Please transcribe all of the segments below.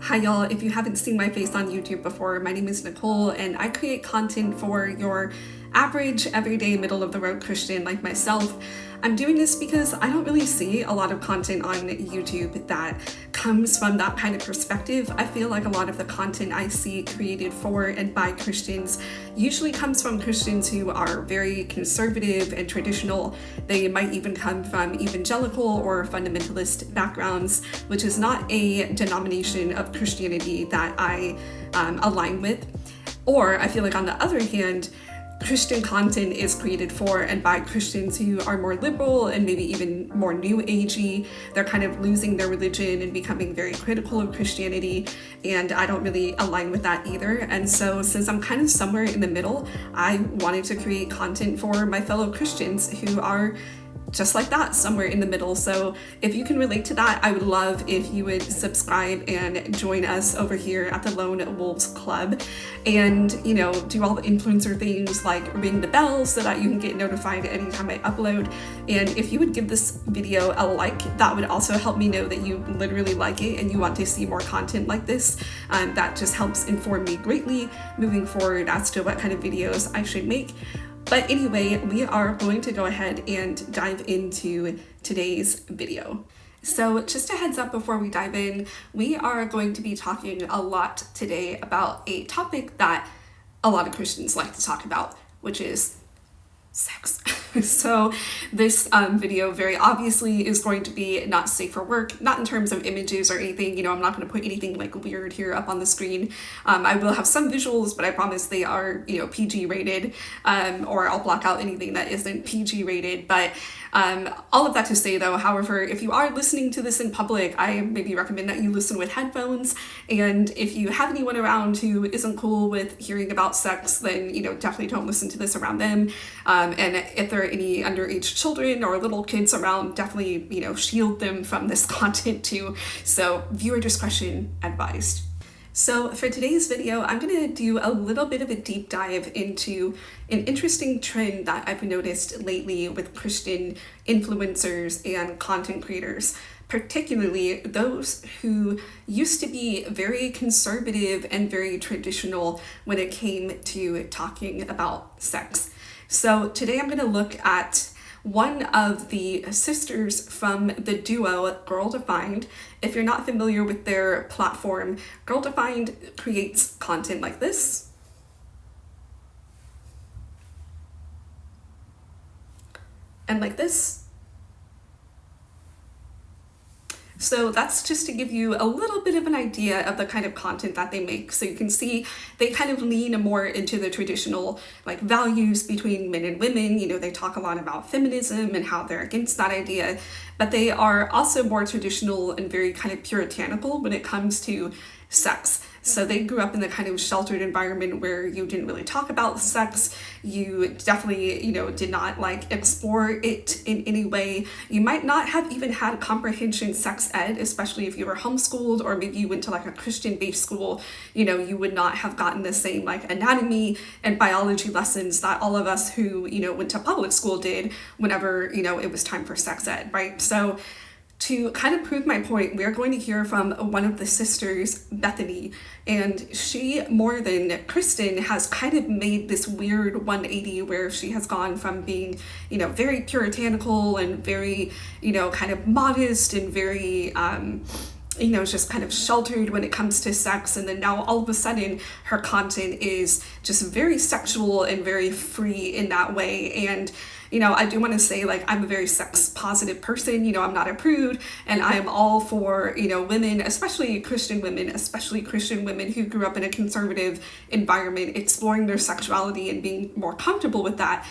Hi y'all, if you haven't seen my face on YouTube before, my name is Nicole and I create content for your average, everyday, middle-of-the-road Christian like myself. I'm doing this because I don't really see a lot of content on YouTube that comes from that kind of perspective. I feel like a lot of the content I see created for and by Christians usually comes from Christians who are very conservative and traditional. They might even come from evangelical or fundamentalist backgrounds, which is not a denomination of Christianity that I align with. Or I feel like on the other hand, Christian content is created for and by Christians who are more liberal and maybe even more new agey. They're kind of losing their religion and becoming very critical of Christianity, and I don't really align with that either. And so since I'm kind of somewhere in the middle, I wanted to create content for my fellow Christians who are just like that, somewhere in the middle. So if you can relate to that, I would love if you would subscribe and join us over here at the Lone Wolves Club and, you know, do all the influencer things like ring the bell so that you can get notified anytime I upload. And if you would give this video a like, that would also help me know that you literally like it and you want to see more content like this. That just helps inform me greatly moving forward as to what kind of videos I should make. But anyway, we are going to go ahead and dive into today's video. So just a heads up before we dive in, we are going to be talking a lot today about a topic that a lot of Christians like to talk about, which is sex. So this video very obviously is going to be not safe for work, not in terms of images or anything. You know, I'm not going to put anything like weird here up on the screen. I will have some visuals, but I promise they are, you know, PG rated, or I'll block out anything that isn't PG rated. But all of that to say though, however, if you are listening to this in public, I maybe recommend that you listen with headphones. And if you have anyone around who isn't cool with hearing about sex, then, you know, definitely don't listen to this around them. And if there are any underage children or little kids around, definitely, you know, shield them from this content too. So viewer discretion advised. So for today's video, I'm going to do a little bit of a deep dive into an interesting trend that I've noticed lately with Christian influencers and content creators, particularly those who used to be very conservative and very traditional when it came to talking about sex. So today I'm going to look at one of the sisters from the duo Girl Defined. If you're not familiar with their platform, Girl Defined creates content like this. And like this. So that's just to give you a little bit of an idea of the kind of content that they make. So you can see they kind of lean more into the traditional like values between men and women. You know, they talk a lot about feminism and how they're against that idea, but they are also more traditional and very kind of puritanical when it comes to sex. So they grew up in the kind of sheltered environment where you didn't really talk about sex. You definitely, you know, did not like explore it in any way. You might not have even had comprehension sex ed, especially if you were homeschooled or maybe you went to like a Christian-based school. You know, you would not have gotten the same like anatomy and biology lessons that all of us who, you know, went to public school did whenever, you know, it was time for sex ed, right? So to kind of prove my point, we are going to hear from one of the sisters, Bethany, and she, more than Kristen, has kind of made this weird 180 where she has gone from being, you know, very puritanical and very, you know, kind of modest and very, you know, just kind of sheltered when it comes to sex. And then now all of a sudden her content is just very sexual and very free in that way. And you know, I do want to say, like, I'm a very sex positive person. You know, I'm not a prude, and I am all for, you know, women, especially Christian women who grew up in a conservative environment, exploring their sexuality and being more comfortable with that.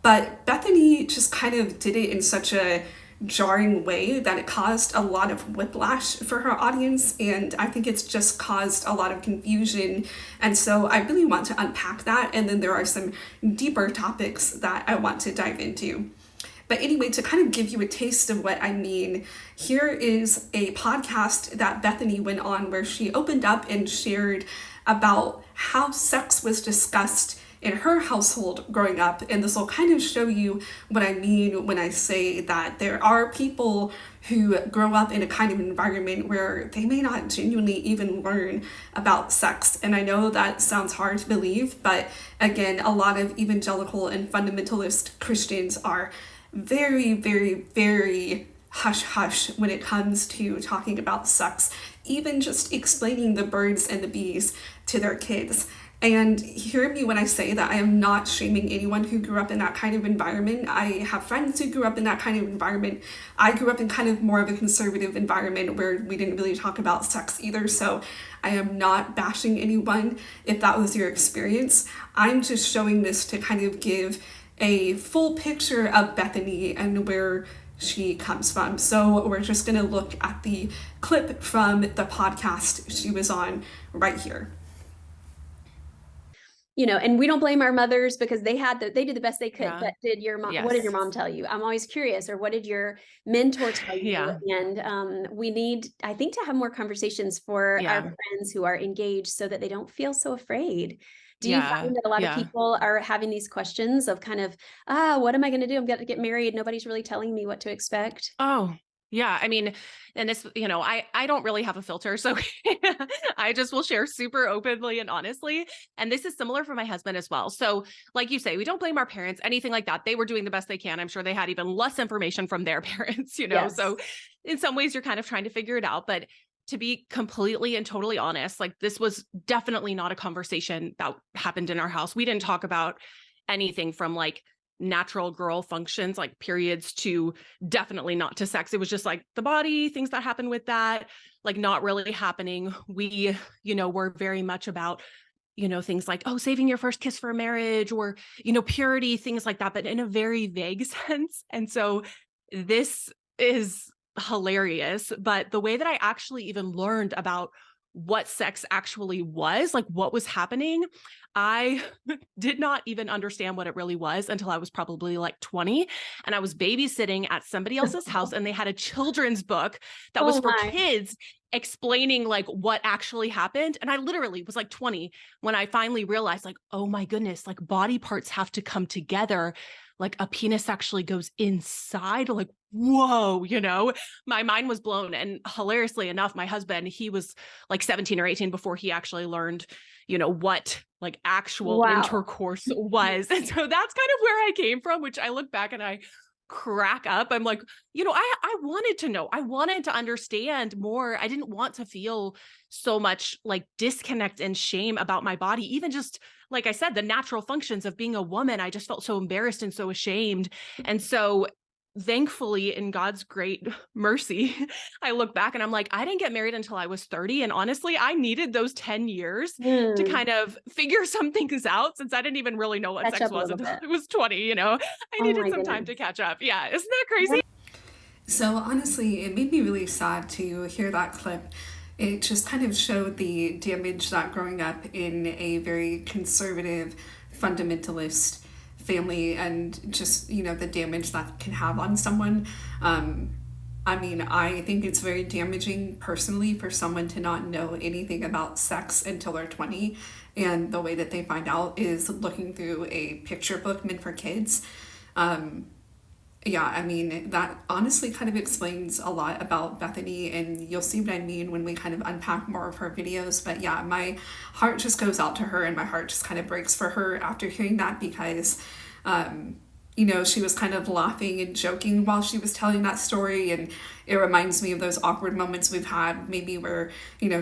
But Bethany just kind of did it in such a jarring way that it caused a lot of whiplash for her audience, and I think it's just caused a lot of confusion. And so I really want to unpack that, and then there are some deeper topics that I want to dive into. But anyway, to kind of give you a taste of what I mean, here is a podcast that Bethany went on where she opened up and shared about how sex was discussed in her household growing up. And this will kind of show you what I mean when I say that there are people who grow up in a kind of environment where they may not genuinely even learn about sex. And I know that sounds hard to believe, but again, a lot of evangelical and fundamentalist Christians are very, very, very hush hush when it comes to talking about sex, even just explaining the birds and the bees to their kids. And hear me when I say that I am not shaming anyone who grew up in that kind of environment. I have friends who grew up in that kind of environment. I grew up in kind of more of a conservative environment where we didn't really talk about sex either. So I am not bashing anyone if that was your experience. I'm just showing this to kind of give a full picture of Bethany and where she comes from. So we're just going to look at the clip from the podcast she was on right here. You know, and we don't blame our mothers because they did the best they could. Yeah. But did your mom? Yes. What did your mom tell you? I'm always curious. Or what did your mentor tell you? Yeah. And we need, I think, to have more conversations for Yeah. our friends who are engaged, so that they don't feel so afraid. Do you Yeah. find that a lot of people are having these questions of kind of, what am I going to do? I'm going to get married. Nobody's really telling me what to expect. Oh, yeah. I mean, and this, I don't really have a filter, so I just will share super openly and honestly. And this is similar for my husband as well. So like you say, we don't blame our parents, anything like that. They were doing the best they can. I'm sure they had even less information from their parents, Yes. So in some ways you're kind of trying to figure it out. But to be completely and totally honest, like this was definitely not a conversation that happened in our house. We didn't talk about anything from like natural girl functions like periods to definitely not to sex. It was just like the body, things that happen with that, like not really happening. We, were very much about, things like, oh, saving your first kiss for marriage or, purity, things like that, but in a very vague sense. And so this is hilarious. But the way that I actually even learned about what sex actually was, like what was happening, I did not even understand what it really was until I was probably like 20. And I was babysitting at somebody else's house and they had a children's book that was for kids explaining like what actually happened. And I literally was like 20 when I finally realized like, oh my goodness, like body parts have to come together. Like a penis actually goes inside, like, whoa, my mind was blown. And hilariously enough, my husband, he was like 17 or 18 before he actually learned, what like actual intercourse was. And so that's kind of where I came from, which I look back and I crack up. I'm like, I wanted to know. I wanted to understand more. I didn't want to feel so much like disconnect and shame about my body. Even just, like I said, the natural functions of being a woman, I just felt so embarrassed and so ashamed. And so thankfully, in God's great mercy, I look back and I'm like, I didn't get married until I was 30. And honestly, I needed those 10 years to kind of figure some things out, since I didn't even really know what sex was until I was 20, I needed some time to catch up. Yeah. Isn't that crazy? So honestly, it made me really sad to hear that clip. It just kind of showed the damage that growing up in a very conservative, fundamentalist family and just, the damage that can have on someone. I mean, I think it's very damaging personally for someone to not know anything about sex until they're 20. And the way that they find out is looking through a picture book meant for kids. Yeah, I mean, that honestly kind of explains a lot about Bethany, and you'll see what I mean when we kind of unpack more of her videos. But yeah, my heart just goes out to her and my heart just kind of breaks for her after hearing that because, she was kind of laughing and joking while she was telling that story. And it reminds me of those awkward moments we've had maybe where,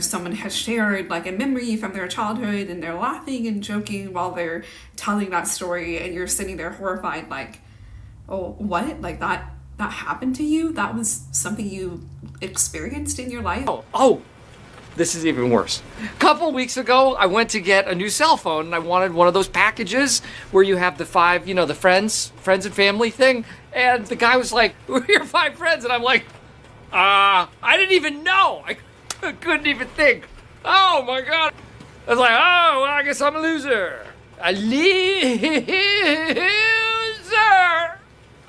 someone has shared like a memory from their childhood and they're laughing and joking while they're telling that story and you're sitting there horrified like, oh, what? Like that happened to you? That was something you experienced in your life? Oh, this is even worse. A couple weeks ago, I went to get a new cell phone and I wanted one of those packages where you have the 5, the friends and family thing. And the guy was like, "We're your 5 friends." And I'm like, I didn't even know. I couldn't even think. Oh my God. I was like, oh, well, I guess I'm a loser. A loser.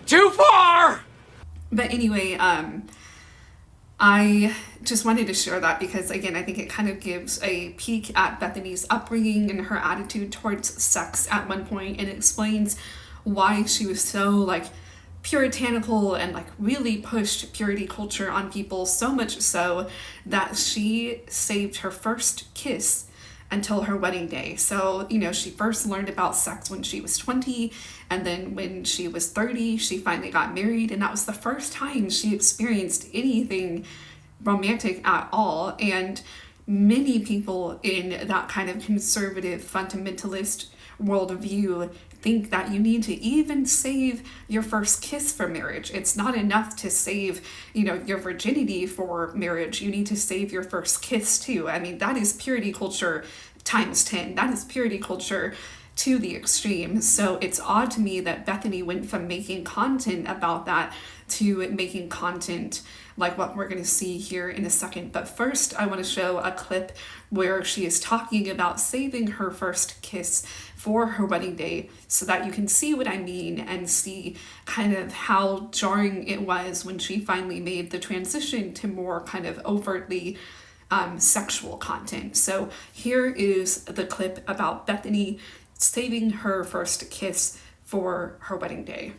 Too far. But anyway, I just wanted to share that because, again, I think it kind of gives a peek at Bethany's upbringing and her attitude towards sex at one point, and it explains why she was so like puritanical and like really pushed purity culture on people, so much so that she saved her first kiss until her wedding day. So, she first learned about sex when she was 20, and then when she was 30, she finally got married, and that was the first time she experienced anything romantic at all. And many people in that kind of conservative fundamentalist worldview think that you need to even save your first kiss for marriage. It's not enough to save, your virginity for marriage. You need to save your first kiss too. I mean, that is purity culture times 10. That is purity culture to the extreme. So it's odd to me that Bethany went from making content about that to making content like what we're going to see here in a second. But first, I want to show a clip where she is talking about saving her first kiss for her wedding day so that you can see what I mean and see kind of how jarring it was when she finally made the transition to more kind of overtly sexual content. So here is the clip about Bethany saving her first kiss for her wedding day.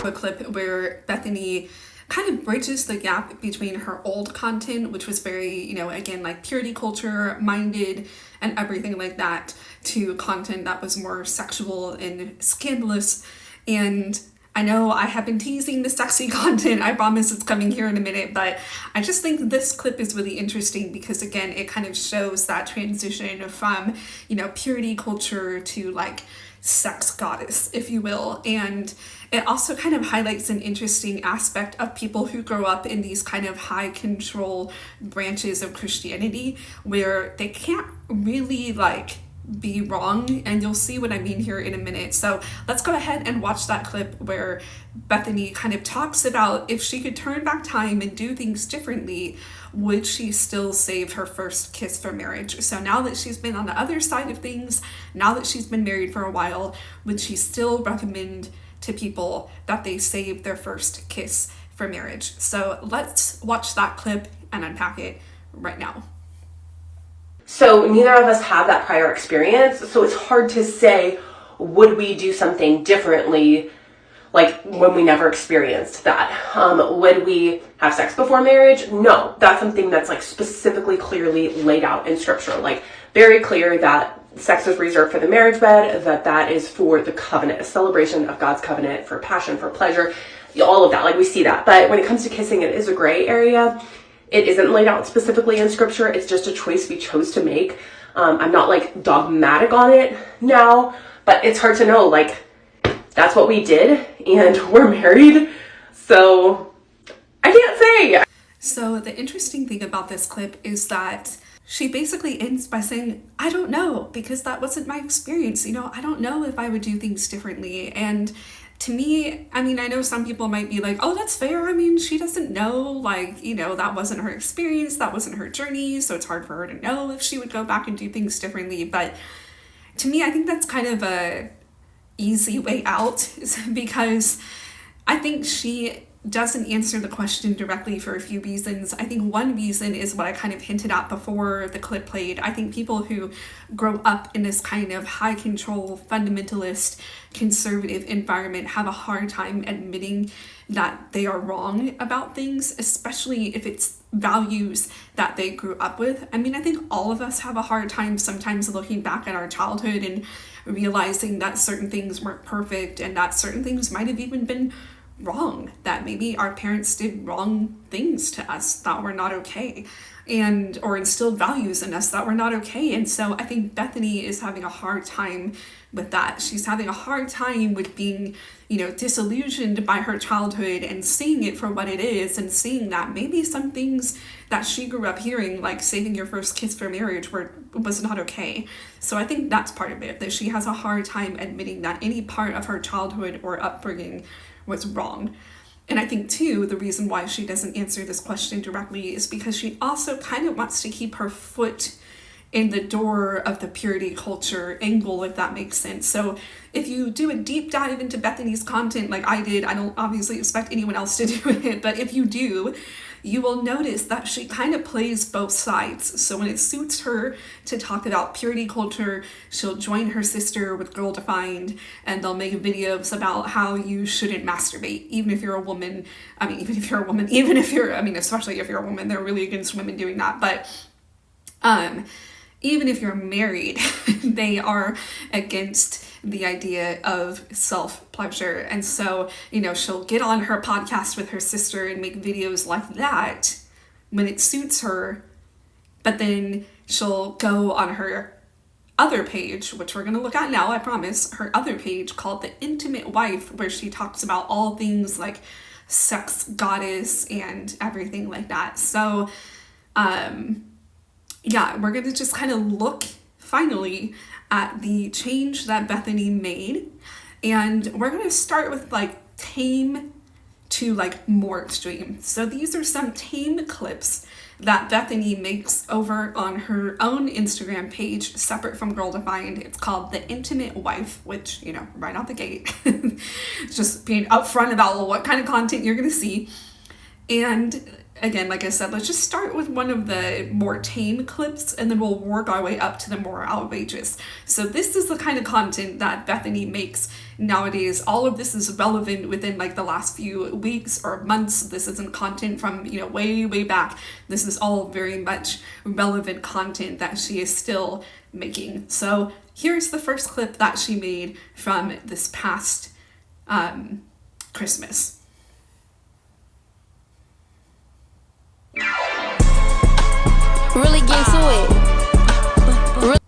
A clip where Bethany kind of bridges the gap between her old content, which was very, again, like purity culture minded and everything like that, to content that was more sexual and scandalous. And I know I have been teasing the sexy content. I promise it's coming here in a minute, but I just think this clip is really interesting because, again, it kind of shows that transition from, purity culture to like sex goddess, if you will. And it also kind of highlights an interesting aspect of people who grow up in these kind of high control branches of Christianity where they can't really like be wrong, and you'll see what I mean here in a minute. So let's go ahead and watch that clip where Bethany kind of talks about if she could turn back time and do things differently, would she still save her first kiss for marriage? So now that she's been on the other side of things, now that she's been married for a while, would she still recommend to people that they save their first kiss for marriage? So let's watch that clip and unpack it right now. So neither of us have that prior experience, so it's hard to say, would we do something differently, like when we never experienced that? Would we have sex before marriage? No, that's something that's like specifically clearly laid out in scripture, like very clear that sex is reserved for the marriage bed, that is for the covenant, a celebration of God's covenant, for passion, for pleasure, all of that, like we see that. But when it comes to kissing, it is a gray area. It isn't laid out specifically in scripture. It's just a choice we chose to make. I'm not like dogmatic on it now, but it's hard to know, like that's what we did and we're married. So I can't say. So the interesting thing about this clip is that she basically ends by saying, I don't know, because that wasn't my experience. I don't know if I would do things differently. And to me, I mean, I know some people might be like, oh, that's fair. I mean, she doesn't know, like, that wasn't her experience. That wasn't her journey. So it's hard for her to know if she would go back and do things differently. But to me, I think that's kind of a easy way out because I think she doesn't answer the question directly for a few reasons. I think one reason is what I kind of hinted at before the clip played. I think people who grow up in this kind of high control, fundamentalist, conservative environment have a hard time admitting that they are wrong about things, especially if it's values that they grew up with. I mean, I think all of us have a hard time sometimes looking back at our childhood and realizing that certain things weren't perfect and that certain things might have even been wrong, that maybe our parents did wrong things to us that were not okay, and or instilled values in us that were not okay. And so I think Bethany is having a hard time with that. She's having a hard time with being, disillusioned by her childhood and seeing it for what it is, and seeing that maybe some things that she grew up hearing, like saving your first kiss for marriage, was not okay. So I think that's part of it, that she has a hard time admitting that any part of her childhood or upbringing was wrong. And I think too, the reason why she doesn't answer this question directly is because she also kind of wants to keep her foot in the door of the purity culture angle, if that makes sense. So if you do a deep dive into Bethany's content like I did, I don't obviously expect anyone else to do it, but if you do, you will notice that she kind of plays both sides. So when it suits her to talk about purity culture, she'll join her sister with Girl Defined, and they'll make videos about how you shouldn't masturbate, even if you're a woman. Especially if you're a woman, they're really against women doing that. But even if you're married, they are against the idea of self-pleasure. And so, she'll get on her podcast with her sister and make videos like that when it suits her, but then she'll go on her other page, which we're going to look at now, I promise, her other page called The Intimate Wife, where she talks about all things like sex goddess and everything like that. So, we're going to just kind of look finally at the change that Bethany made. And we're going to start with like tame to like more extreme. So these are some tame clips that Bethany makes over on her own Instagram page, separate from Girl Defined. It's called The Intimate Wife, which, right out the gate, just being upfront about what kind of content you're going to see. And again, like I said, let's just start with one of the more tame clips, and then we'll work our way up to the more outrageous. So this is the kind of content that Bethany makes nowadays. All of this is relevant within like the last few weeks or months. This isn't content from, way, way back. This is all very much relevant content that she is still making. So here's the first clip that she made from this past Christmas. Really get to it.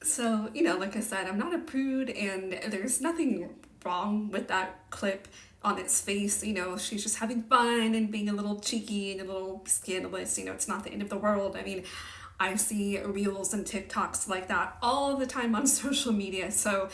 So, like I said, I'm not a prude, and there's nothing wrong with that clip on its face. She's just having fun and being a little cheeky and a little scandalous. It's not the end of the world. I see reels and TikToks like that all the time on social media. So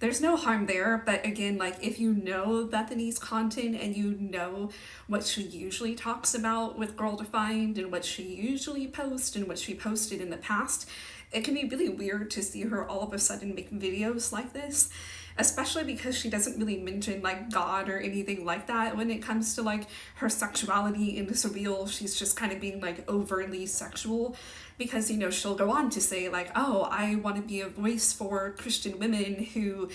there's no harm there. But again, like if you know Bethany's content and you know what she usually talks about with Girl Defined and what she usually posts and what she posted in the past, it can be really weird to see her all of a sudden make videos like this, especially because she doesn't really mention like God or anything like that when it comes to like her sexuality in this reel. She's just kind of being like overly sexual, because she'll go on to say like, oh, I want to be a voice for Christian women who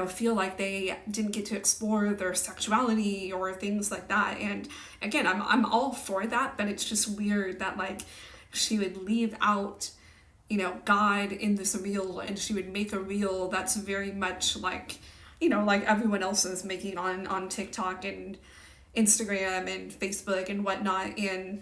feel like they didn't get to explore their sexuality or things like that. And again, I'm all for that, but it's just weird that like she would leave out God in this reel, and she would make a reel that's very much like, like everyone else is making on TikTok and Instagram and Facebook and whatnot. And,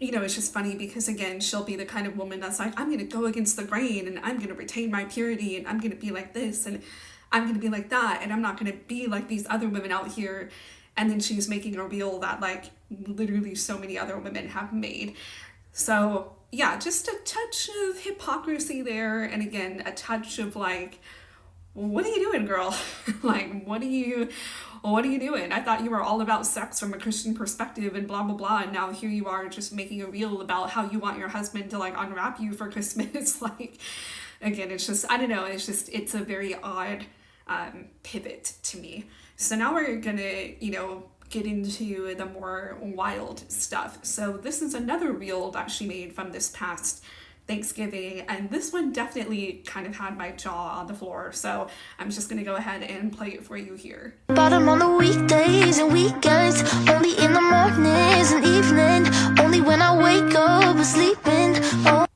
it's just funny because, again, she'll be the kind of woman that's like, I'm going to go against the grain and I'm going to retain my purity and I'm going to be like this and I'm going to be like that and I'm not going to be like these other women out here. And then she's making a reel that like literally so many other women have made. So yeah, just a touch of hypocrisy there. And again, a touch of like, what are you doing, girl? Like, what are you doing? I thought you were all about sex from a Christian perspective and blah, blah, blah. And now here you are just making a reel about how you want your husband to like unwrap you for Christmas. Like, again, it's just, I don't know. It's a very odd pivot to me. So now we're gonna, get into the more wild stuff. So this is another reel that she made from this past Thanksgiving, and this one definitely kind of had my jaw on the floor, so I'm just gonna go ahead and play it for you here. Bottom on the weekdays and weekends, only in the mornings and evening, only when I wake up or sleeping. Oh.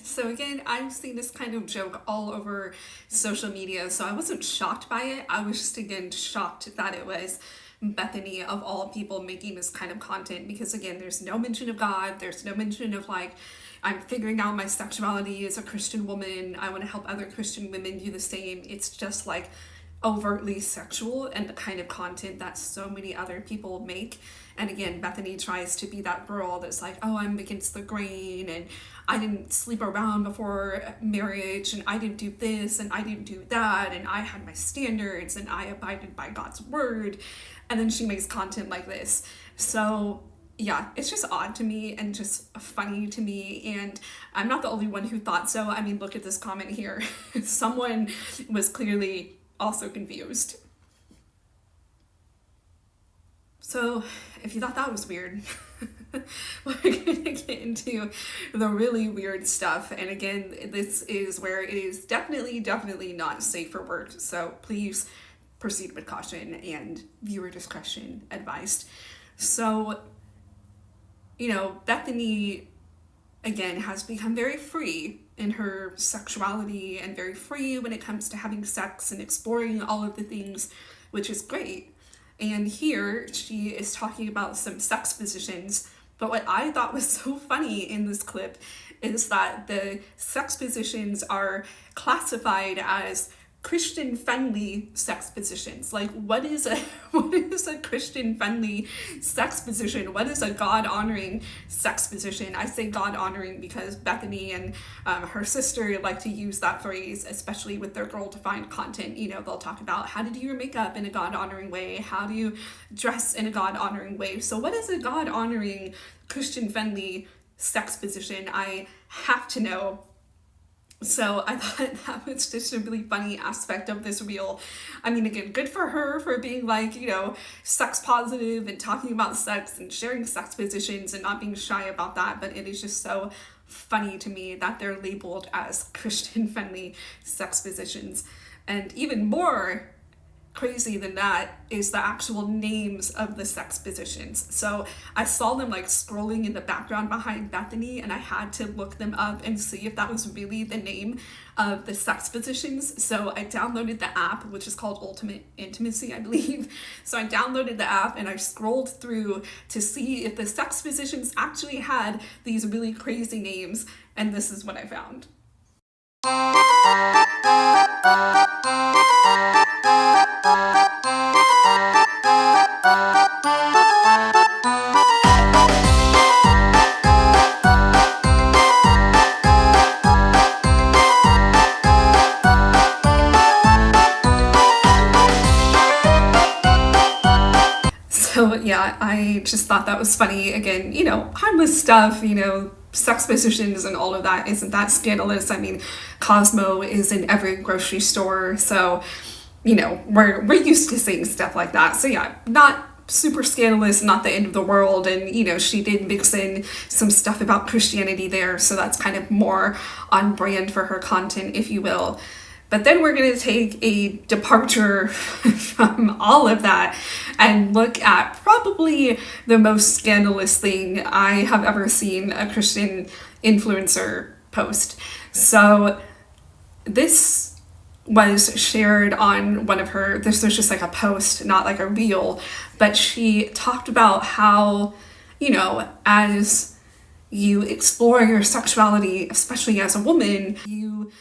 So again, I've seen this kind of joke all over social media, so I wasn't shocked by it. I was just again shocked that it was Bethany of all people making this kind of content, because again, there's no mention of God, there's no mention of like, I'm figuring out my sexuality as a Christian woman, I want to help other Christian women do the same. It's just like overtly sexual and the kind of content that so many other people make. And again, Bethany tries to be that girl that's like, oh, I'm against the grain and I didn't sleep around before marriage and I didn't do this and I didn't do that and I had my standards and I abided by God's word. And then she makes content like this. So yeah, it's just odd to me and just funny to me. And I'm not the only one who thought so. I mean, look at this comment here. Someone was clearly also confused. So if you thought that was weird, we're gonna get into the really weird stuff. And again, this is where it is definitely not safe for work. So please proceed with caution and viewer discretion advised. So, Bethany, again, has become very free in her sexuality and very free when it comes to having sex and exploring all of the things, which is great. And here she is talking about some sex positions. But what I thought was so funny in this clip is that the sex positions are classified as Christian friendly sex positions. Like, what is a Christian friendly sex position? What is a God honoring sex position? I say God honoring because Bethany and her sister like to use that phrase, especially with their girl defined content. They'll talk about how to do your makeup in a God honoring way, how do you dress in a God honoring way. So what is a God honoring Christian friendly sex position? I have to know. So I thought that was just a really funny aspect of this reel. I mean, again, good for her for being like, sex positive and talking about sex and sharing sex positions and not being shy about that. But it is just so funny to me that they're labeled as Christian friendly sex positions. And even more crazy than that is the actual names of the sex positions. So I saw them like scrolling in the background behind Bethany, and I had to look them up and see if that was really the name of the sex positions. So I downloaded the app, which is called Ultimate Intimacy, I believe. So I downloaded the app and I scrolled through to see if the sex positions actually had these really crazy names, and this is what I found. So yeah, I just thought that was funny. Again, harmless stuff, sex positions and all of that isn't that scandalous. I mean, Cosmo is in every grocery store, so we're used to seeing stuff like that. So yeah, not super scandalous, not the end of the world. And she did mix in some stuff about Christianity there, so that's kind of more on brand for her content, if you will. But then we're going to take a departure from all of that and look at probably the most scandalous thing I have ever seen a Christian influencer post. So this was shared on one of her, this was just like a post, not like a reel, but she talked about how, as you explore your sexuality, especially as a woman, you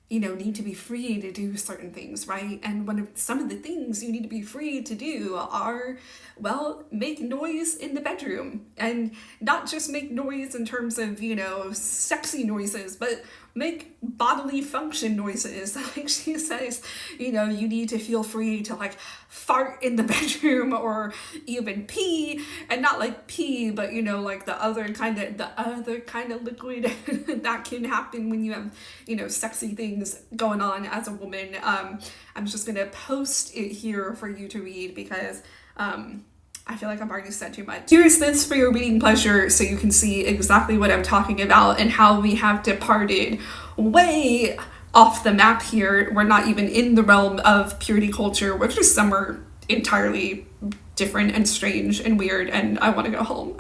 need to be free to do certain things, right? And some of the things you need to be free to do are, well, make noise in the bedroom. And not just make noise in terms of, sexy noises, but make bodily function noises. Like she says, you need to feel free to like fart in the bedroom or even pee, and not like pee, but like the other kind of liquid that can happen when you have, sexy things going on as a woman. I'm just gonna post it here for you to read because I feel like I've already said too much. Here's this for your reading pleasure so you can see exactly what I'm talking about and how we have departed way off the map here. We're not even in the realm of purity culture. We're just somewhere entirely different and strange and weird, and I want to go home.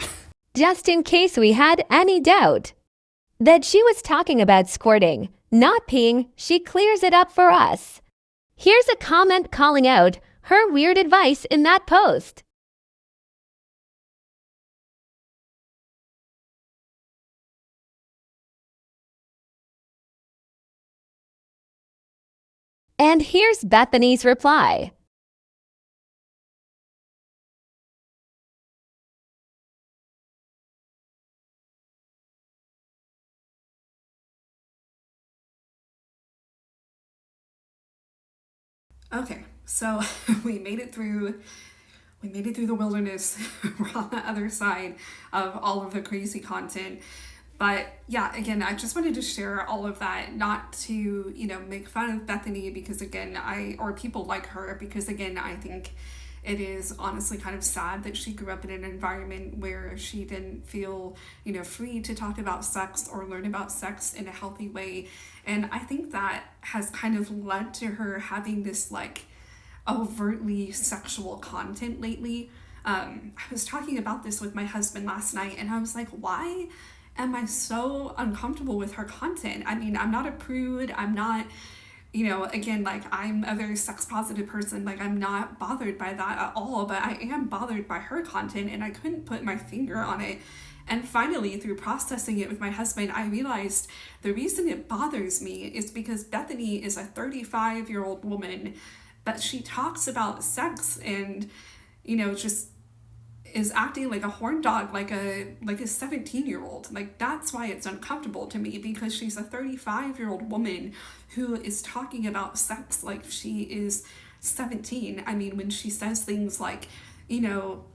Just in case we had any doubt that she was talking about squirting, not peeing, she clears it up for us. Here's a comment calling out her weird advice in that post. And here's Bethany's reply. Okay, so we made it through we made it through the wilderness. We're on the other side of all of the crazy content. But yeah, again, I just wanted to share all of that, not to, you know, make fun of Bethany because again, or people like her, because again, I think it is honestly kind of sad that she grew up in an environment where she didn't feel, you know, free to talk about sex or learn about sex in a healthy way. And I think that has kind of led to her having this like overtly sexual content lately. I was talking about this with my husband last night and I was like, why am I so uncomfortable with her content? I mean, I'm not a prude. I'm not, you know, again, like I'm a very sex positive person. Like I'm not bothered by that at all, but I am bothered by her content and I couldn't put my finger on it. And finally, through processing it with my husband, I realized the reason it bothers me is because Bethany is a 35-year-old woman, but she talks about sex and, you know, just is acting like a horn dog, like a 17-year-old. Like that's why it's uncomfortable to me, because she's a 35-year-old woman who is talking about sex like she is 17. I mean, when she says things like, you know,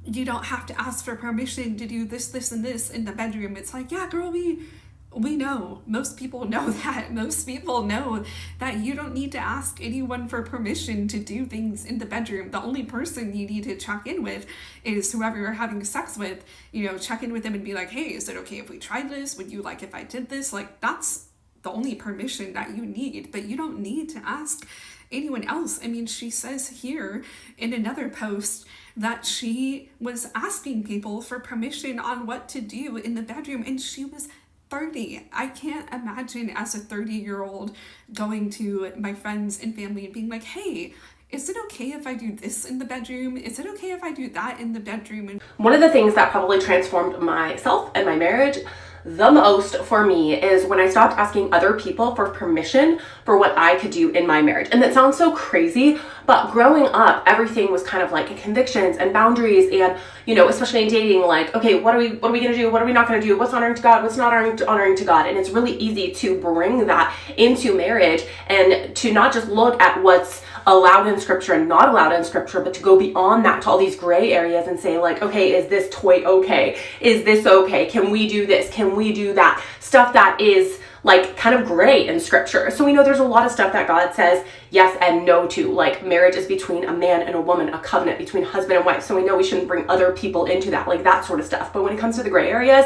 you don't have to ask for permission to do this, this, and this in the bedroom. It's like, yeah, girl, we know. Most people know that. Most people know that you don't need to ask anyone for permission to do things in the bedroom. The only person you need to check in with is whoever you're having sex with. You know, check in with them and be like, hey, is it okay if we tried this? Would you like if I did this? Like, that's the only permission that you need, but you don't need to ask anyone else. I mean, she says here in another post that she was asking people for permission on what to do in the bedroom, and she was 30. I can't imagine as a 30-year-old going to my friends and family and being like, hey, is it okay if I do this in the bedroom? Is it okay if I do that in the bedroom? And one of the things that probably transformed myself and my marriage the most for me is when I stopped asking other people for permission for what I could do in my marriage. And that sounds so crazy, but growing up, everything was kind of like convictions and boundaries and, you know, especially in dating, like, okay, what are we going to do? What are we not going to do? What's honoring to God? What's not honoring to God? And it's really easy to bring that into marriage and to not just look at what's allowed in scripture and not allowed in scripture, but to go beyond that to all these gray areas and say like, okay, is this toy okay? Is this okay? Can we do this? Can we do that? Stuff that is like kind of gray in scripture. So we know there's a lot of stuff that God says yes and no to, like marriage is between a man and a woman, a covenant between husband and wife. So we know we shouldn't bring other people into that, like that sort of stuff. But when it comes to the gray areas,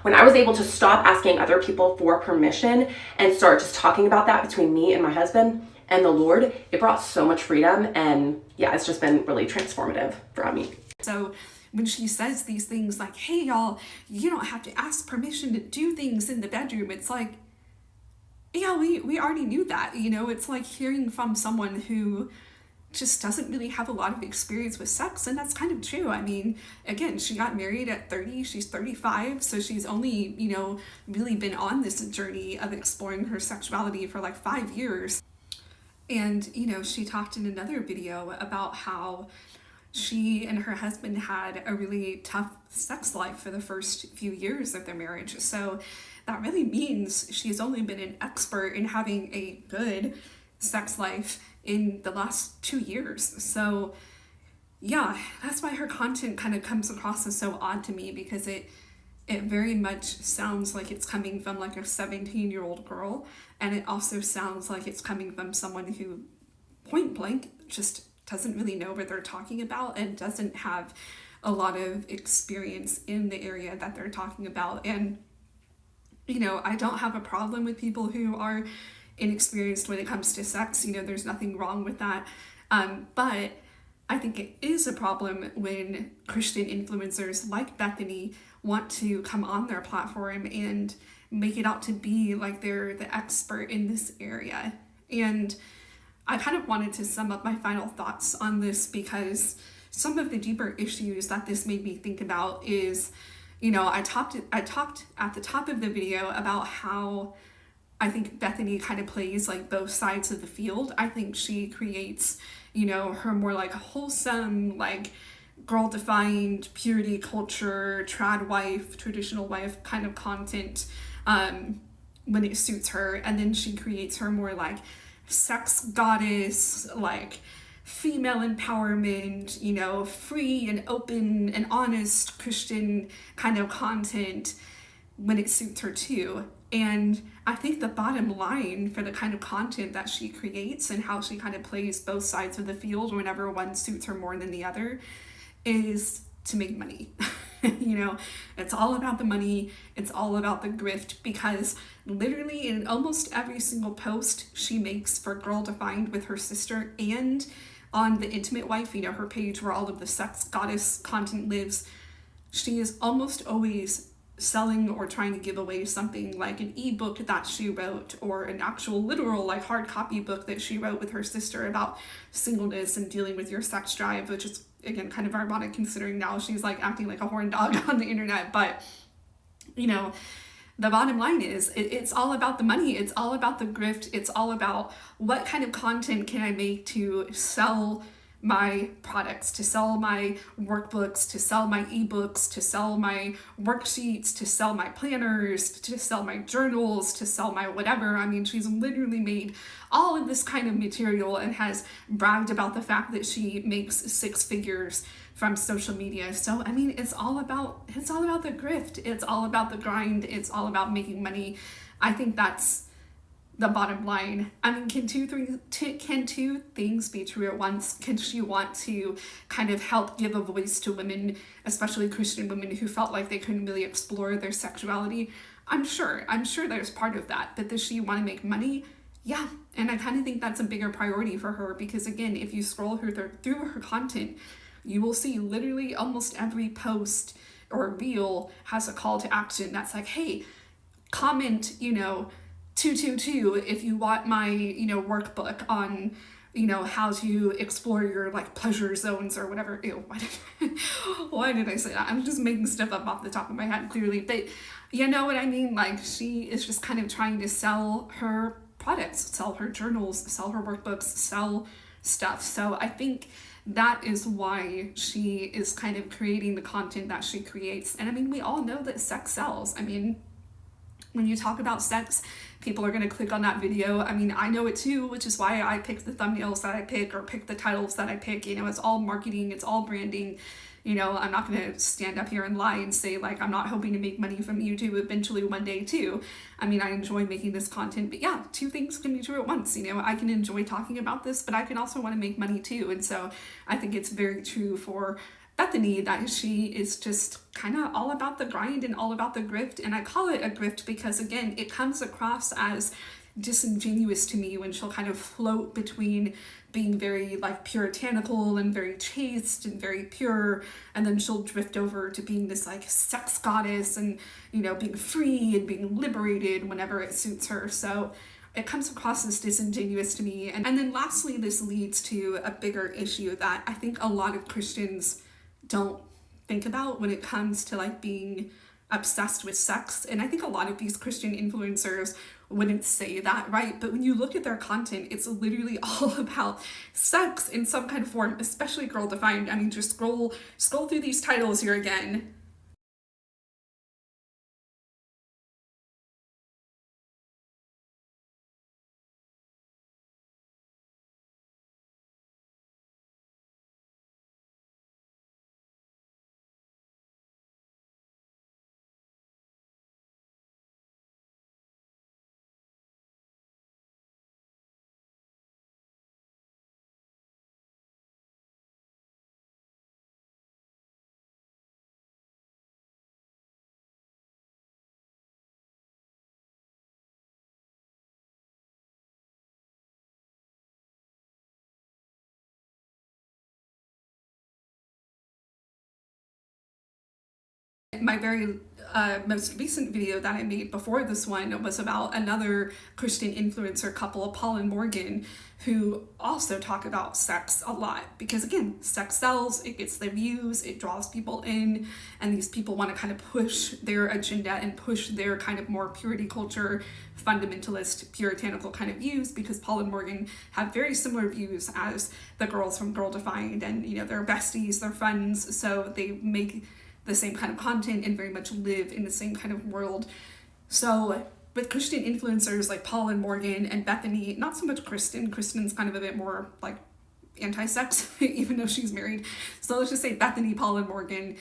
when I was able to stop asking other people for permission and start just talking about that between me and my husband and the Lord, it brought so much freedom. And yeah, it's just been really transformative for me. So when she says these things like, hey, y'all, you don't have to ask permission to do things in the bedroom, it's like, yeah, we already knew that, you know. It's like hearing from someone who just doesn't really have a lot of experience with sex, and that's kind of true. I mean, again, she got married at 30, she's 35, so she's only, you know, really been on this journey of exploring her sexuality for like 5 years. And, you know, she talked in another video about how she and her husband had a really tough sex life for the first few years of their marriage. So that really means she's only been an expert in having a good sex life in the last 2 years. So yeah, that's why her content kind of comes across as so odd to me, because it very much sounds like it's coming from like a 17-year-old girl, and it also sounds like it's coming from someone who point blank just doesn't really know what they're talking about and doesn't have a lot of experience in the area that they're talking about. And you know, I don't have a problem with people who are inexperienced when it comes to sex. You know, there's nothing wrong with that. But I think it is a problem when Christian influencers like Bethany want to come on their platform and make it out to be like they're the expert in this area. And I kind of wanted to sum up my final thoughts on this, because some of the deeper issues that this made me think about is, you know, I talked at the top of the video about how I think Bethany kind of plays like both sides of the field. I think she creates, you know, her more like wholesome, like girl-defined purity culture, trad wife, traditional wife kind of content when it suits her. And then she creates her more like sex goddess, like female empowerment, you know, free and open and honest Christian kind of content when it suits her too. And I think the bottom line for the kind of content that she creates and how she kind of plays both sides of the field whenever one suits her more than the other is to make money. You know, it's all about the money, it's all about the grift, because literally in almost every single post she makes for Girl Defined with her sister and on the Intimate Wife, you know, her page where all of the sex goddess content lives, she is almost always selling or trying to give away something like an ebook that she wrote or an actual literal like hard copy book that she wrote with her sister about singleness and dealing with your sex drive, which is again kind of ironic considering now she's like acting like a horn dog on the internet. But you know, the bottom line is it's all about the money, it's all about the grift, it's all about what kind of content can I make to sell my products, to sell my workbooks, to sell my ebooks, to sell my worksheets, to sell my planners, to sell my journals, to sell my whatever. I mean, she's literally made all of this kind of material and has bragged about the fact that she makes 6 figures from social media. So I mean, it's all about the grift, it's all about the grind, it's all about making money. I think that's the bottom line. I mean, can two things be true at once? Can she want to kind of help give a voice to women, especially Christian women who felt like they couldn't really explore their sexuality? I'm sure there's part of that. But does she want to make money? Yeah, and I kind of think that's a bigger priority for her, because again, if you scroll through her content, you will see literally almost every post or reel has a call to action that's like, hey, comment, you know, 222 if you want my, you know, workbook on, you know, how to explore your like pleasure zones or whatever. Ew, why did I say that? I'm just making stuff up off the top of my head clearly, but you know what I mean? Like, she is just kind of trying to sell her products, sell her journals, sell her workbooks, sell stuff. So I think that is why she is kind of creating the content that she creates. And I mean, we all know that sex sells. I mean, when you talk about sex, people are going to click on that video. I mean, I know it too, which is why I pick the thumbnails that I pick or pick the titles that I pick. You know, it's all marketing, it's all branding. You know, I'm not going to stand up here and lie and say, like, I'm not hoping to make money from YouTube eventually one day too. I mean, I enjoy making this content, but yeah, 2 things can be true at once. You know, I can enjoy talking about this, but I can also want to make money too. And so I think it's very true for Bethany that she is just kind of all about the grind and all about the grift. And I call it a grift because, again, it comes across as disingenuous to me when she'll kind of float between being very like puritanical and very chaste and very pure, and then she'll drift over to being this like sex goddess and, you know, being free and being liberated whenever it suits her. So it comes across as disingenuous to me. And then lastly, this leads to a bigger issue that I think a lot of Christians don't think about when it comes to like being obsessed with sex. And I think a lot of these Christian influencers wouldn't say that, right? But when you look at their content, it's literally all about sex in some kind of form, especially Girl Defined. I mean, just scroll through these titles here again. My very most recent video that I made before this one was about another Christian influencer couple, Paul and Morgan, who also talk about sex a lot because, again, sex sells, it gets the views, it draws people in, and these people want to kind of push their agenda and push their kind of more purity culture, fundamentalist, puritanical kind of views, because Paul and Morgan have very similar views as the girls from Girl Defined, and, you know, they're besties, they're friends, so they make the same kind of content and very much live in the same kind of world. So with Christian influencers like Paul and Morgan and Bethany, not so much Kristen. Kristen's kind of a bit more like anti-sex, even though she's married. So let's just say Bethany, Paul, and Morgan,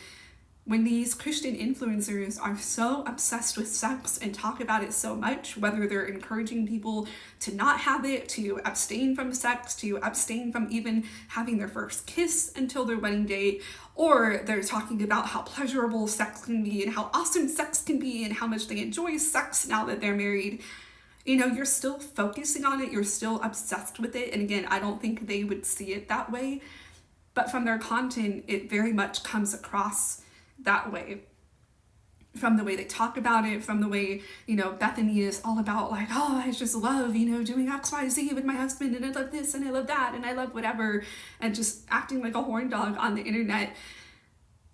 when these Christian influencers are so obsessed with sex and talk about it so much, whether they're encouraging people to not have it, to abstain from sex, to abstain from even having their first kiss until their wedding day, or they're talking about how pleasurable sex can be and how awesome sex can be and how much they enjoy sex now that they're married, you know, you're still focusing on it, you're still obsessed with it. And again, I don't think they would see it that way, but from their content, it very much comes across that way, from the way they talk about it, from the way, you know, Bethany is all about like, oh, I just love, you know, doing XYZ with my husband, and I love this and I love that and I love whatever, and just acting like a horn dog on the internet.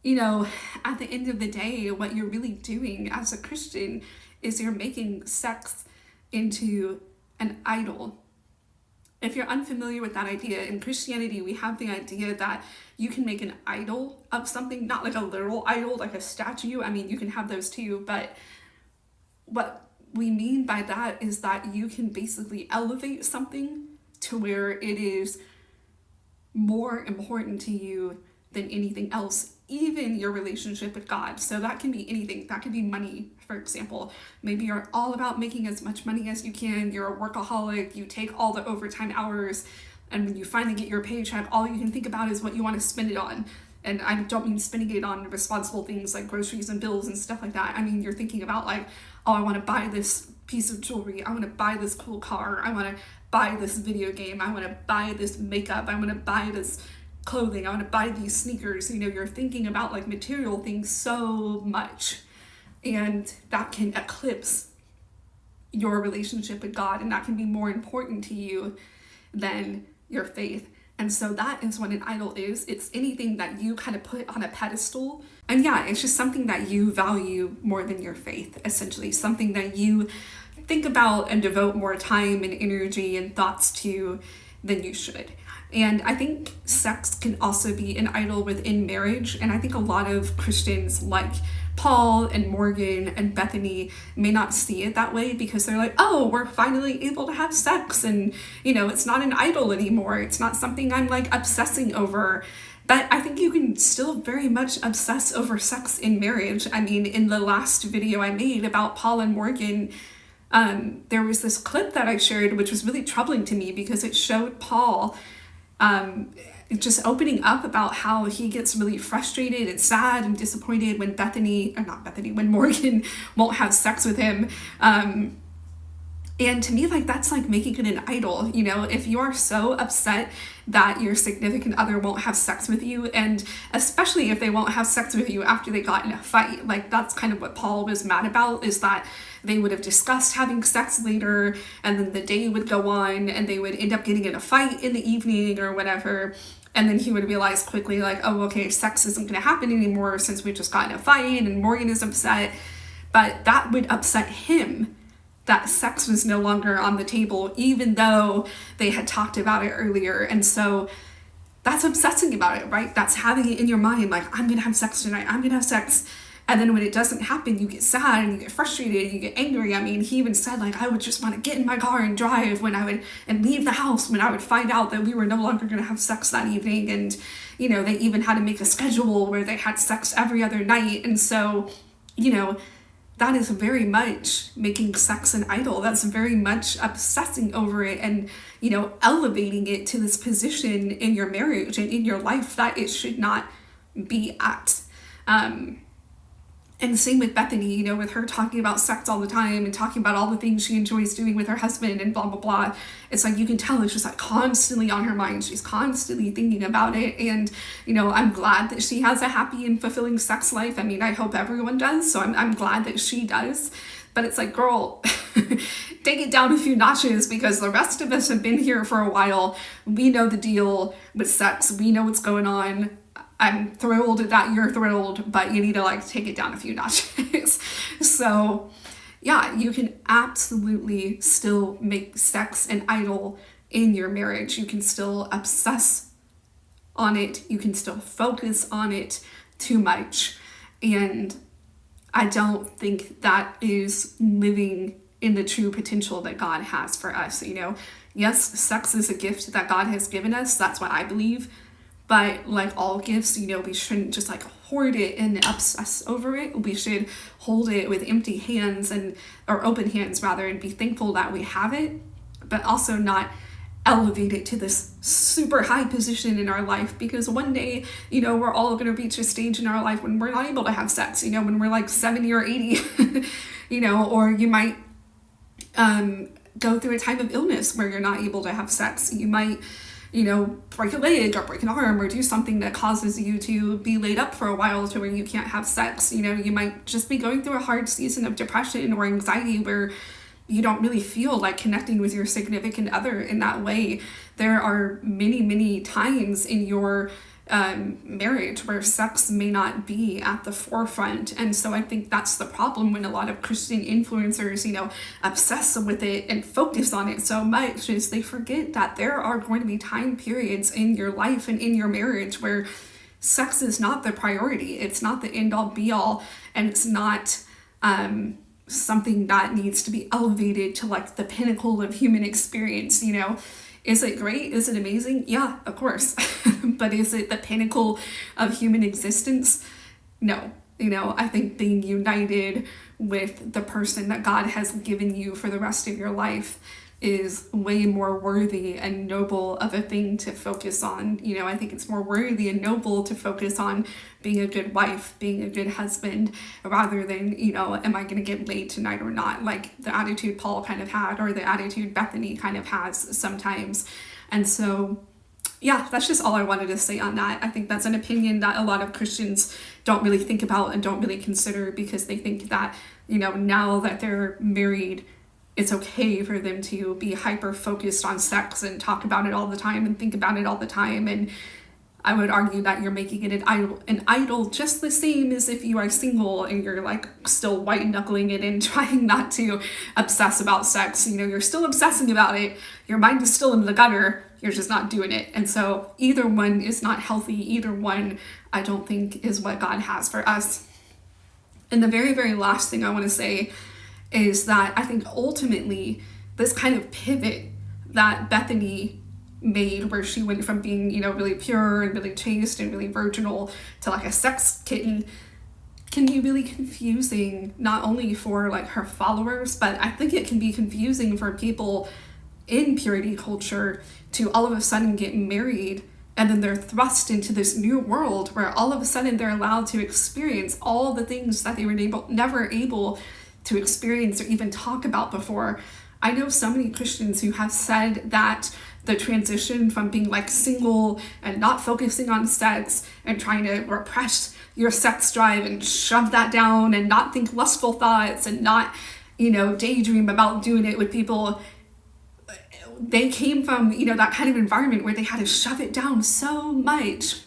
You know, at the end of the day, what you're really doing as a Christian is you're making sex into an idol. If you're unfamiliar with that idea, in Christianity, we have the idea that you can make an idol of something, not like a literal idol, like a statue. I mean, you can have those too, but what we mean by that is that you can basically elevate something to where it is more important to you than anything else, even your relationship with God. So that can be anything. That could be money, for example. Maybe you're all about making as much money as you can. You're a workaholic. You take all the overtime hours. And when you finally get your paycheck, all you can think about is what you want to spend it on. And I don't mean spending it on responsible things like groceries and bills and stuff like that. I mean, you're thinking about like, oh, I want to buy this piece of jewelry. I want to buy this cool car. I want to buy this video game. I want to buy this makeup. I want to buy this clothing. I want to buy these sneakers. You know, you're thinking about like material things so much, and that can eclipse your relationship with God, and that can be more important to you than your faith. And so that is what an idol is. It's anything that you kind of put on a pedestal. And yeah, it's just something that you value more than your faith, essentially. Something that you think about and devote more time and energy and thoughts to than you should. And I think sex can also be an idol within marriage. And I think a lot of Christians like Paul and Morgan and Bethany may not see it that way, because they're like, oh, we're finally able to have sex, and, you know, it's not an idol anymore. It's not something I'm like obsessing over. But I think you can still very much obsess over sex in marriage. I mean, in the last video I made about Paul and Morgan, there was this clip that I shared, which was really troubling to me because it showed Paul just opening up about how he gets really frustrated and sad and disappointed when when Morgan won't have sex with him. And to me, like, that's like making it an idol. You know, if you are so upset that your significant other won't have sex with you, and especially if they won't have sex with you after they got in a fight, like that's kind of what Paul was mad about, is that they would have discussed having sex later, and then the day would go on and they would end up getting in a fight in the evening or whatever. And then he would realize quickly, like, oh, okay, sex isn't going to happen anymore since we just got in a fight, and Morgan is upset. But that would upset him, that sex was no longer on the table, even though they had talked about it earlier. And so that's obsessing about it, right? That's having it in your mind, like, I'm going to have sex tonight, I'm going to have sex. And then when it doesn't happen, you get sad and you get frustrated and you get angry. I mean, he even said, like, I would just want to get in my car and drive and leave the house when I would find out that we were no longer going to have sex that evening. And, you know, they even had to make a schedule where they had sex every other night. And so, you know, that is very much making sex an idol. That's very much obsessing over it and, you know, elevating it to this position in your marriage and in your life that it should not be at. And same with Bethany, you know, with her talking about sex all the time and talking about all the things she enjoys doing with her husband and blah, blah, blah. It's like, you can tell it's just like constantly on her mind. She's constantly thinking about it. And, you know, I'm glad that she has a happy and fulfilling sex life. I mean, I hope everyone does. So I'm glad that she does. But it's like, girl, take it down a few notches, because the rest of us have been here for a while. We know the deal with sex. We know what's going on. I'm thrilled that you're thrilled, but you need to like take it down a few notches. So yeah, you can absolutely still make sex an idol in your marriage. You can still obsess on it. You can still focus on it too much. And I don't think that is living in the true potential that God has for us. You know, Yes, sex is a gift that God has given us. That's what I believe. But like all gifts, we shouldn't just like hoard it and obsess over it. We should hold it with empty hands or open hands rather, and be thankful that we have it, but also not elevate it to this super high position in our life, because one day, we're all going to reach a stage in our life when we're not able to have sex, when we're like 70 or 80, or you might go through a time of illness where you're not able to have sex. You might break a leg or break an arm or do something that causes you to be laid up for a while to where you can't have sex. You might just be going through a hard season of depression or anxiety where you don't really feel like connecting with your significant other in that way. There are many, many times in your marriage where sex may not be at the forefront. And so I think that's the problem when a lot of Christian influencers, obsess with it and focus on it so much, is they forget that there are going to be time periods in your life and in your marriage where sex is not the priority. It's not the end all be all, and it's not something that needs to be elevated to like the pinnacle of human experience. Is it great? Is it amazing? Yeah, of course. But is it the pinnacle of human existence? No. I think being united with the person that God has given you for the rest of your life is way more worthy and noble of a thing to focus on. I think it's more worthy and noble to focus on being a good wife, being a good husband, rather than, am I going to get laid tonight or not? Like the attitude Paul kind of had, or the attitude Bethany kind of has sometimes. And so, yeah, that's just all I wanted to say on that. I think that's an opinion that a lot of Christians don't really think about and don't really consider, because they think that, now that they're married, it's okay for them to be hyper focused on sex and talk about it all the time and think about it all the time. And I would argue that you're making it an idol just the same as if you are single and you're like still white knuckling it and trying not to obsess about sex. You're still obsessing about it. Your mind is still in the gutter. You're just not doing it. And so either one is not healthy. Either one, I don't think, is what God has for us. And the very, very last thing I want to say is that I think ultimately this kind of pivot that Bethany made, where she went from being, really pure and really chaste and really virginal to like a sex kitten, can be really confusing, not only for like her followers, but I think it can be confusing for people in purity culture to all of a sudden get married, and then they're thrust into this new world where all of a sudden they're allowed to experience all the things that they were never able to experience or even talk about before. I know so many Christians who have said that the transition from being like single and not focusing on sex and trying to repress your sex drive and shove that down and not think lustful thoughts and not, daydream about doing it with people, they came from, that kind of environment where they had to shove it down so much.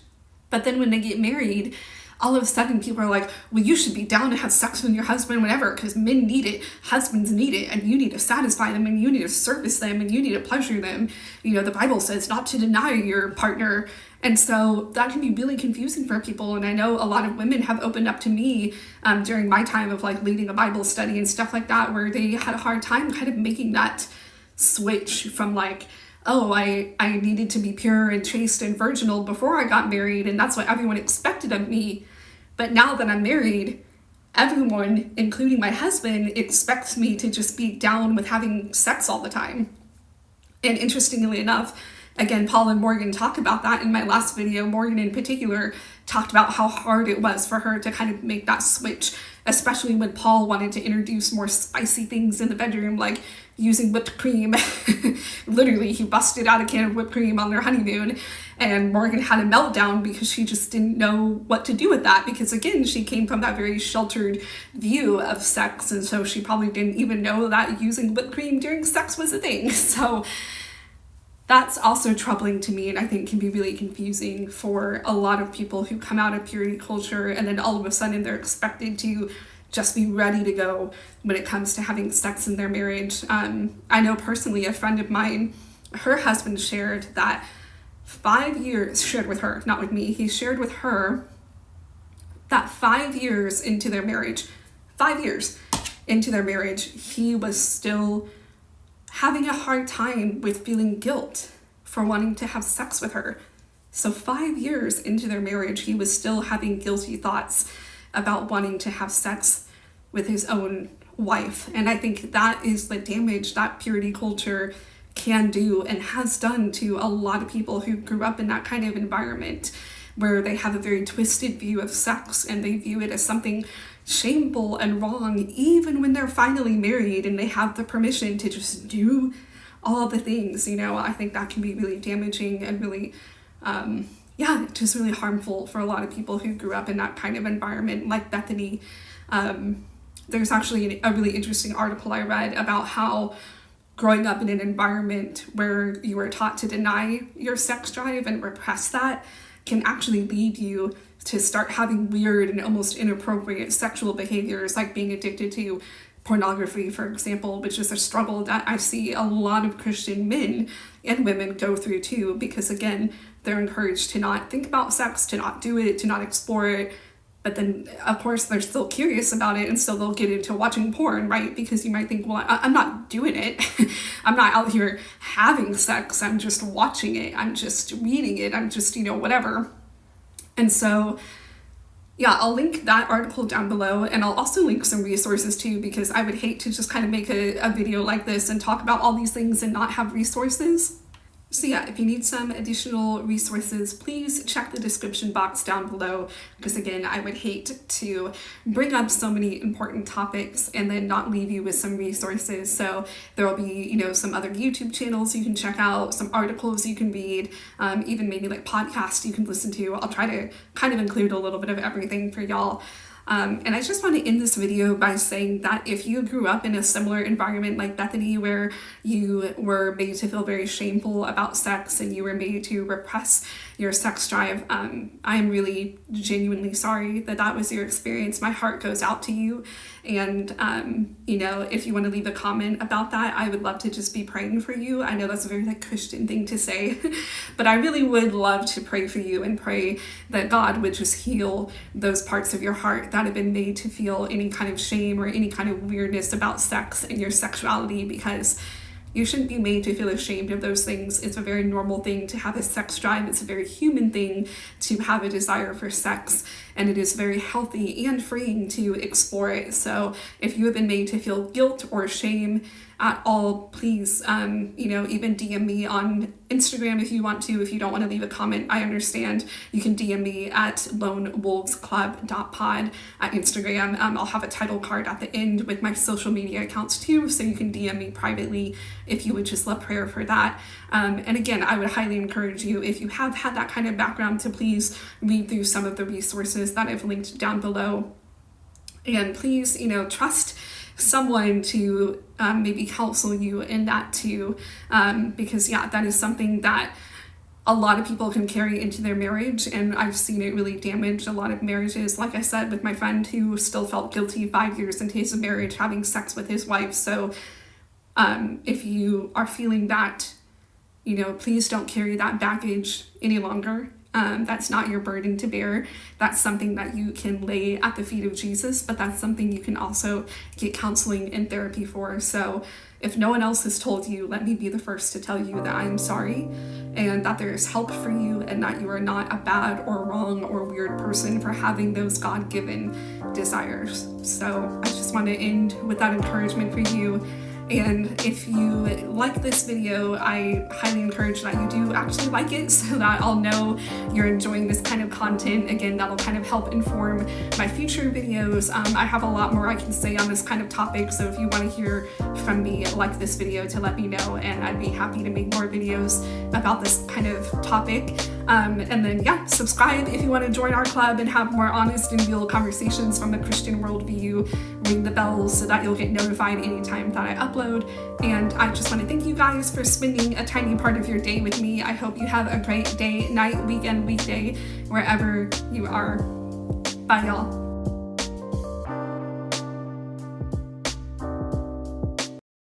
But then when they get married, all of a sudden people are like, well, you should be down to have sex with your husband whenever, because men need it, husbands need it, and you need to satisfy them, and you need to service them, and you need to pleasure them. The Bible says not to deny your partner. And so that can be really confusing for people. And I know a lot of women have opened up to me during my time of like leading a Bible study and stuff like that, where they had a hard time kind of making that switch from like, oh, I needed to be pure and chaste and virginal before I got married, and that's what everyone expected of me. But now that I'm married, everyone, including my husband, expects me to just be down with having sex all the time. And interestingly enough, again, Paul and Morgan talk about that in my last video. Morgan in particular talked about how hard it was for her to kind of make that switch, especially when Paul wanted to introduce more spicy things in the bedroom, like using whipped cream. Literally, he busted out a can of whipped cream on their honeymoon, and Morgan had a meltdown because she just didn't know what to do with that, because again, she came from that very sheltered view of sex, and so she probably didn't even know that using whipped cream during sex was a thing. So that's also troubling to me, and I think can be really confusing for a lot of people who come out of purity culture, and then all of a sudden they're expected to just be ready to go when it comes to having sex in their marriage. I know personally a friend of mine, her husband shared that 5 years, shared with her, not with me, he shared with her that 5 years into their marriage, 5 years into their marriage, he was still having a hard time with feeling guilt for wanting to have sex with her. So 5 years into their marriage, he was still having guilty thoughts about wanting to have sex with his own wife. And I think that is the damage that purity culture can do and has done to a lot of people who grew up in that kind of environment, where they have a very twisted view of sex and they view it as something shameful and wrong, even when they're finally married and they have the permission to just do all the things. You know, I think that can be really damaging and really just really harmful for a lot of people who grew up in that kind of environment. Like Bethany, there's actually a really interesting article I read about how growing up in an environment where you were taught to deny your sex drive and repress that can actually lead you to start having weird and almost inappropriate sexual behaviors, like being addicted to pornography, for example, which is a struggle that I see a lot of Christian men and women go through too, because again, they're encouraged to not think about sex, to not do it, to not explore it. But then, of course, they're still curious about it, and so they'll get into watching porn, right? Because you might think, well, I'm not doing it. I'm not out here having sex. I'm just watching it. I'm just reading it. I'm just, whatever. And so, yeah, I'll link that article down below, and I'll also link some resources too, because I would hate to just kind of make a video like this and talk about all these things and not have resources. So yeah, if you need some additional resources, please check the description box down below, because again, I would hate to bring up so many important topics and then not leave you with some resources. So there will be, some other YouTube channels you can check out, some articles you can read, even maybe like podcasts you can listen to. I'll try to kind of include a little bit of everything for y'all. And I just want to end this video by saying that if you grew up in a similar environment like Bethany, where you were made to feel very shameful about sex and you were made to repress your sex drive, I am really genuinely sorry that that was your experience. My heart goes out to you. And, if you want to leave a comment about that, I would love to just be praying for you. I know that's a very Christian thing to say, but I really would love to pray for you and pray that God would just heal those parts of your heart that have been made to feel any kind of shame or any kind of weirdness about sex and your sexuality, because you shouldn't be made to feel ashamed of those things. It's a very normal thing to have a sex drive. It's a very human thing to have a desire for sex, and it is very healthy and freeing to explore it. So if you have been made to feel guilt or shame at all, please, even DM me on Instagram if you want to. If you don't want to leave a comment, I understand. You can DM me at lonewolvesclub.pod at Instagram. I'll have a title card at the end with my social media accounts too, so you can DM me privately if you would just love prayer for that. And again, I would highly encourage you, if you have had that kind of background, to please read through some of the resources that I've linked down below. And please, trust someone to maybe counsel you in that too, because that is something that a lot of people can carry into their marriage, and I've seen it really damage a lot of marriages, like I said, with my friend who still felt guilty 5 years into his marriage having sex with his wife. So if you are feeling that, please don't carry that baggage any longer. That's not your burden to bear. That's something that you can lay at the feet of Jesus, but that's something you can also get counseling and therapy for. So if no one else has told you, let me be the first to tell you that I'm sorry, and that there is help for you, and that you are not a bad or wrong or weird person for having those God-given desires. So I just want to end with that encouragement for you. And if you like this video, I highly encourage that you do actually like it, so that I'll know you're enjoying this kind of content. Again, that'll kind of help inform my future videos. I have a lot more I can say on this kind of topic, so if you want to hear from me, like this video to let me know, and I'd be happy to make more videos about this kind of topic. And then subscribe if you want to join our club and have more honest and real conversations from the Christian worldview. Ring the bell so that you'll get notified anytime that I upload. And I just want to thank you guys for spending a tiny part of your day with me. I hope you have a great day, night, weekend, weekday, wherever you are. Bye, y'all.